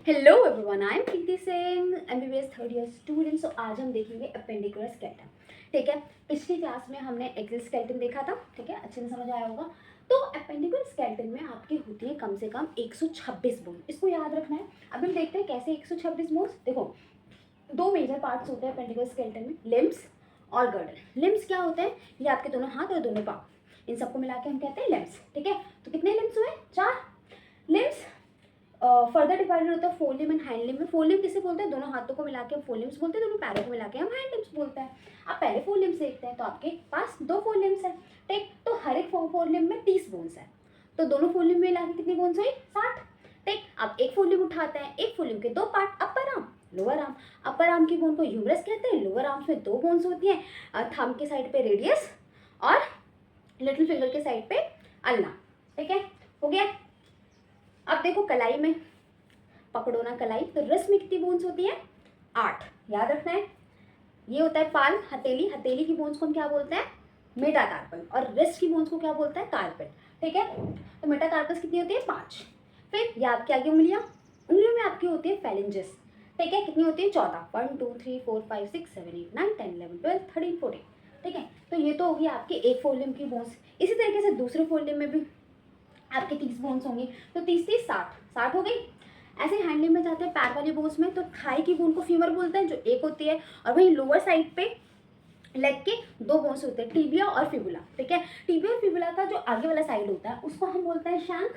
Hello everyone, I am Preeti Singh, MBBS third year student. आज हम देखेंगे अपेंडिकुलर स्केलेटन। ठीक है, पिछली क्लास में हमने एक्सियल स्केलेटन देखा था। ठीक है, अच्छे से समझ आया होगा। तो अपेंडिकुलर स्केलेटन में आपकी होती है कम से कम 126 बोन। इसको याद रखना है। अभी हम देखते हैं कैसे 126 बोन्स। देखो, दो मेजर पार्ट्स होते हैं अपेंडिकुलर स्केलेटन में, लिम्स और गर्डल। लिम्स क्या होते हैं? ये आपके दोनों हाथ और दोनों पाँव, इन सबको मिला के हम कहते हैं लिम्स। ठीक है, तो कितने लिम्स हुए? 4 लिम्स। फर्दर डिवाइडेड होता है four limb and hand limb में। फोर लिम्ब किसे बोलते हैं? दोनों हाथों को मिला के हम फोर लिम्स बोलते हैं, दोनों पैरों को मिला के हम हैंड लिम्स बोलते हैं। अब पहले फोर लिम्स देखते हैं। तो आपके पास दो फोर लिम्स है। ठीक, तो हर एक फोर लिम्ब में 30 बोन्स है। तो दोनों फोर लिम्ब में मिला के कितनी बोन्स हुई? 60। ठीक, अब एक फोर लिम्ब उठाते हैं। एक फोर लिम्ब के दो part, upper arm, lower arm. Upper arm की बोन को ह्यूमरस कहते हैं। लोअर आर्म्स में दो बोन्स होती हैं, थंब के साइड पे रेडियस और लिटिल फिंगर के साइड पे अल्ना। ठीक है, हो गया। अब देखो कलाई में, पकड़ो ना कलाई। तो रिस्ट में कितनी बोन्स होती है? 8। याद रखना है। ये होता है पाल्म, हथेली। हथेली की बोन्स को हम क्या बोलते हैं? मेटाकार्पल। और रिस्ट की बोन्स को क्या बोलते हैं? कार्पल। ठीक है, तो मेटाकार्पल्स कितनी होती है? 5। फिर ये आपकी आगे उंगलियां, उंगलियों में आपकी होती है फेलेंजेस। ठीक है, कितनी होती है? 14। 1 2 3 4 5 6 7 8 9 10 11 12 13 14। ठीक है, तो ये तो होगी आपके एक फोर लिम्ब की बोन्स। इसी तरीके से दूसरे फोर लिम्ब में भी आपके 30 बोन्स होंगी। तो 30 30 60, 60 हो गई। ऐसे हैंड लिम्ब में जाते हैं पैर वाली बोन्स में। तो थाई की बोन को फीमर बोलते हैं, जो एक होती है। और वहीं लोअर साइड पे लेग के दो बोन्स होते हैं, टिबिया और फिबुला। ठीक है, टिबिया और फिबुला का जो आगे वाला साइड होता है उसको हम बोलते हैं शैंक,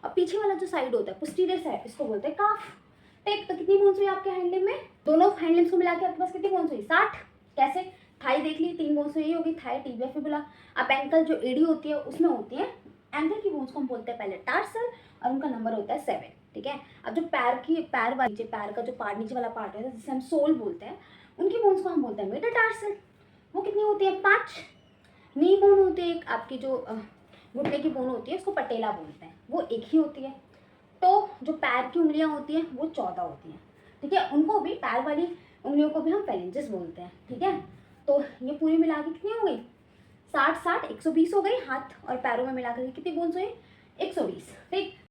और पीछे वाला जो साइड होता है पोस्टीरियर साइड, इसको बोलते हैं काफ। ठीक, तो कितनी बोन्स हुई आपके हैंड लिम्ब में? दोनों हैंड लिम्स को मिला के आपके पास कितनी बोन्स हुई? 60। कैसे? थाई देख ली, 3 बोन्स हुई होगी, थाई, टिबिया, फिबुला। अब एंकल जो एडी होती है उसमें होती है, एंकल की बोन्स को हम बोलते हैं पहले टार्सल, और उनका नंबर होता है 7। ठीक है, अब जो पैर वाली, पैर का जो पार्ट, नीचे वाला पार्ट है जिसे हम सोल बोलते हैं, उनकी बोन्स को हम बोलते हैं मेटाटार्सल। वो कितनी होती है? 5। नी बोन होती है एक आपकी, जो घुटने की बोन होती है उसको पटेला बोलते हैं, वो एक ही होती है। तो जो पैर की उंगलियां होती हैं वो 14 होती हैं। ठीक है, उनको भी, पैर वाली उंगलियों को भी हम फेलेंजेस बोलते हैं। ठीक है, तो ये पूरी मिला के कितनी हो गई? 60 60 120 हो गई। हाथ और पैरों में मिलाकर कितनी बोन्स हुई? 120। ठीक,